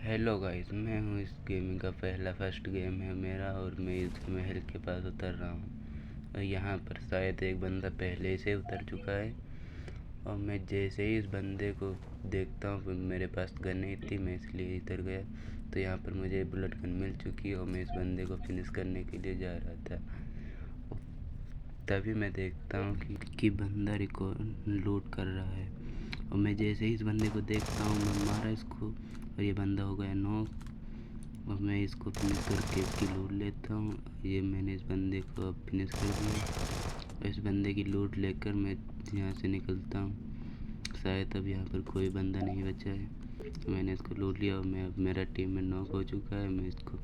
Hello guys, मैं हूँ इस गेमिंग का पहला फर्स्ट गेम है मेरा और मैं इस महल के पास उतर रहा हूँ। और यहाँ पर शायद एक बंदा पहले से उतर चुका है। और मैं जैसे ही इस बंदे को देखता हूँ, मेरे पास गन नहीं थी, मैं इसलिए इधर गया। तो यहाँ पर मुझे बुलेट गन मिल चुकी है और मैं इस बंदे को फिनिश करने के लिए जा रहा था। तभी मैं देखता हूँ कि बंदा रिकॉर्ड लूट कर रहा है। और मैं जैसे ही इस बंदे को देखता हूँ, मैं मारा इसको और ये बंदा हो गया नॉक। और मैं इसको फिनिश करके इसकी लूट लेता हूँ। ये मैंने इस बंदे को अब फिनिश कर दिया। और इस बंदे की लूट लेकर मैं यहाँ से निकलता हूँ। शायद अब यहाँ पर कोई बंदा नहीं बचा है। तो मैंने इसको लूट लिया और मैं अब मेरा टीम में नॉक हो चुका है। मैं इसको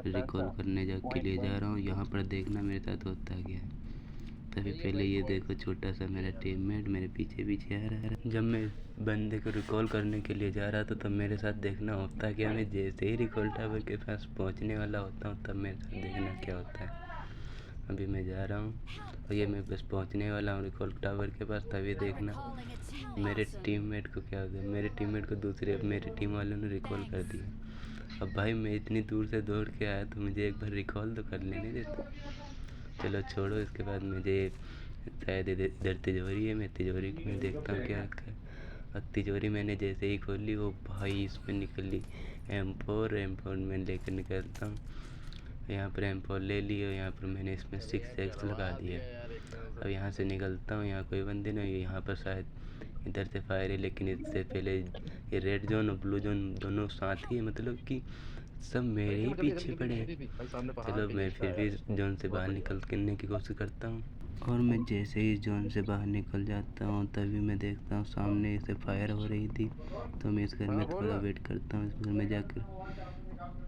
रिकॉल करने के लिए जा रहा हूँ। यहाँ पर देखना मेरे साथ होता क्या है। तभी पहले ये देखो, छोटा सा मेरा टीममेट मेरे पीछे पीछे आ रहा है। जब मैं बंदे को रिकॉल करने के लिए जा रहा था तब मेरे साथ देखना होता क्या, मैं जैसे ही रिकॉल टावर के पास पहुंचने वाला होता हूं तब मेरे साथ देखना क्या होता है। अभी मैं जा रहा हूं और ये मैं बस पहुंचने वाला हूं रिकॉल टावर के पास। तभी देखना मेरे टीममेट को क्या हो गया। मेरे टीममेट को दूसरे मेरे टीम वालों ने रिकॉल कर दिया। अब भाई मैं इतनी दूर से दौड़ के आया तो मुझे एक बार रिकॉल तो कर लेने देता। चलो छोड़ो, इसके बाद मुझे शायद इधर तिजोरी है। मैं तिजोरी में देखता हूँ क्या रखा है। और तिजोरी मैंने जैसे ही खोली, वो भाई इसमें निकली M4 मैं लेकर निकलता हूँ। यहाँ पर M4 ले ली और यहाँ पर मैंने इसमें 6x लगा दिया। अब यहाँ से निकलता हूँ। यहाँ कोई बंदे नहीं, यहाँ पर शायद इधर से फायर है, लेकिन इससे पहले ये रेड जोन और ब्लू जोन दोनों साथ ही है, मतलब कि सब मेरे ही पीछे पड़े हैं। चलो मैं फिर भी जोन से बाहर निकलने की कोशिश करता हूँ। और मैं जैसे ही जोन से बाहर निकल जाता हूँ तभी मैं देखता हूँ सामने से फायर हो रही थी। तो मैं इस घर में थोड़ा वेट करता हूँ। इस घर में जाकर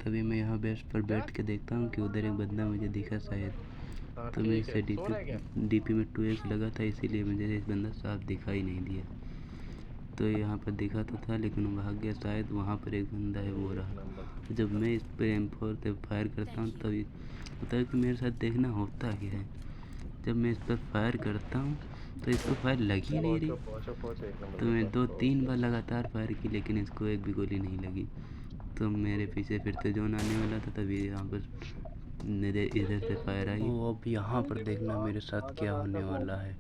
तभी मैं यहाँ बेस्ट पर बैठ के देखता हूँ कि उधर एक बंदा मुझे दिखा शायद। तो मैं इसे डीपी में 2x लगा था, इसीलिए मुझे इस बंदा साफ दिखाई नहीं दिया। तो यहाँ पर दिखा तो था लेकिन वो भाग गया। शायद वहाँ पर एक बंदा है, वो रहा। जब मैं इस पर M4 से फायर करता हूँ तभी होता है कि मेरे साथ देखना होता क्या है। जब मैं इस पर फायर करता हूँ तो इसको फायर लग ही नहीं रही। तो मैं 2-3 बार लगातार फायर की लेकिन इसको एक भी गोली नहीं लगी। तो मेरे पीछे फिर से जोन आने वाला था, तभी यहाँ पर मेरे इधर से फायर आई। अब यहाँ पर देखना मेरे साथ क्या होने वाला है।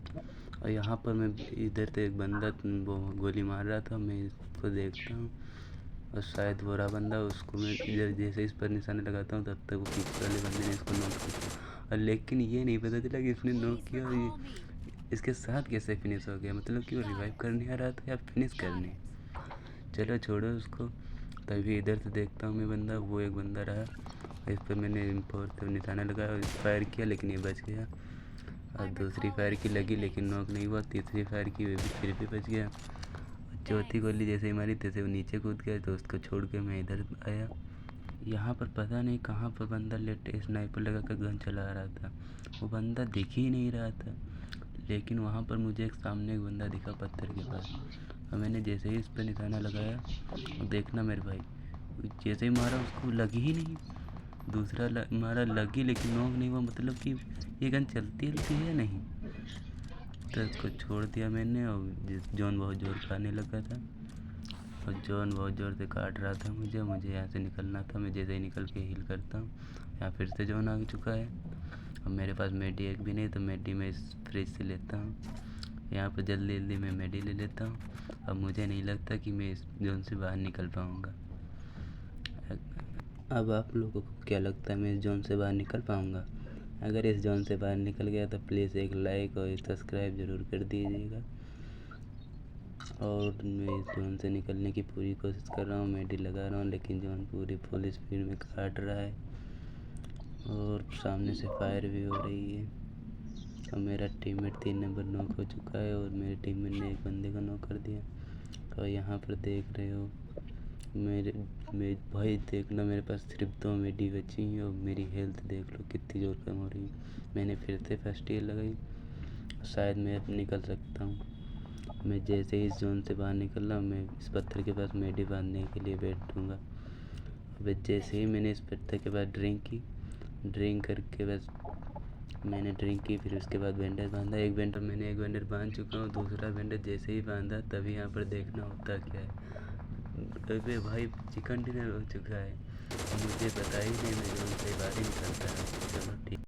और यहाँ पर मैं इधर से एक बंदा वो गोली मार रहा था, मैं इसको देखता हूँ और शायद वो रहा बंदा। उसको मैं इधर जैसे इस पर निशाने लगाता हूँ तब तक वो पीछे वाले बंदे ने इसको नॉक कर दिया। और लेकिन ये नहीं पता चला कि इसने नॉक किया और ये इसके साथ कैसे फिनिश हो गया, मतलब कि वो रिवाइव करने आ रहा था या फिनिश करने। चलो छोड़ो उसको। तभी इधर से देखता हूँ मैं बंदा, वो एक बंदा रहा। इस पर मैंने M4 निशाना लगाया और फायर किया लेकिन ये बच गया। और दूसरी फायर की लगी लेकिन नॉक नहीं हुआ। तीसरी फायर की, वे भी फिर भी बच गया। और चौथी गोली जैसे ही मारी तैसे वो नीचे कूद गया, तो उसको छोड़ के मैं इधर आया। यहाँ पर पता नहीं कहाँ पर बंदा लेटे स्नाइपर लगा कर गन चला रहा था। वो बंदा दिख ही नहीं रहा था, लेकिन वहाँ पर मुझे एक सामने एक बंदा दिखा पत्थर के पास। और मैंने जैसे ही इस पर निशाना लगाया और देखना मेरे भाई, जैसे ही मारा उसको लगी ही नहीं। दूसरा मारा लगी लेकिन नॉक नहीं हुआ, मतलब कि ये गन चलती है या नहीं। तो इसको छोड़ दिया मैंने और जॉन बहुत ज़ोर खाने लगा था। और जॉन बहुत ज़ोर से काट रहा था मुझे यहाँ से निकलना था। मैं जैसे ही निकल के हील करता हूँ, यहाँ फिर से जॉन आ चुका है। अब मेरे पास मेडी एक भी नहीं, तो मेडी मैं इस फ्रिज से लेता हूँ। यहाँ पर जल्दी जल्दी मैं मेडी ले लेता हूँ। अब मुझे नहीं लगता कि मैं इस जोन से बाहर निकल पाऊँगा। अब आप लोगों को क्या लगता है, मैं इस जोन से बाहर निकल पाऊँगा? अगर इस जोन से बाहर निकल गया तो प्लीज़ एक लाइक और एक सब्सक्राइब ज़रूर कर दीजिएगा। और मैं इस जोन से निकलने की पूरी कोशिश कर रहा हूँ, मेडी लगा रहा हूँ, लेकिन जोन पूरी फुल स्पीड में काट रहा है और सामने से फायर भी हो रही है। और मेरा टीममेट 3 नंबर नॉक हो चुका है और मेरे टीममेट ने एक बंदे को नॉक कर दिया। और यहाँ पर देख रहे हो मेरे भाई, देखना मेरे पास सिर्फ 2 मेडी बची हैं और मेरी हेल्थ देख लो कितनी ज़ोर कम हो रही है। मैंने फिर से फर्स्ट एड लगाई, शायद मैं अब निकल सकता हूँ। मैं जैसे ही इस जोन से बाहर निकल रहा हूँ, मैं इस पत्थर के पास मेडी बांधने के लिए बैठूँगा। अब जैसे ही मैंने इस पत्थर के पास ड्रिंक करके बस मैंने ड्रिंक की, फिर उसके बाद बैंडेज बांधा। एक बैंडेज बांध चुका हूँ, दूसरा बैंडेज जैसे ही बांधा तभी यहाँ पर देखना होता क्या है। अबे भाई चिकन डिनर हो चुका है, मुझे पता ही नहीं, मैं जो उनसे बात ही नहीं करता है।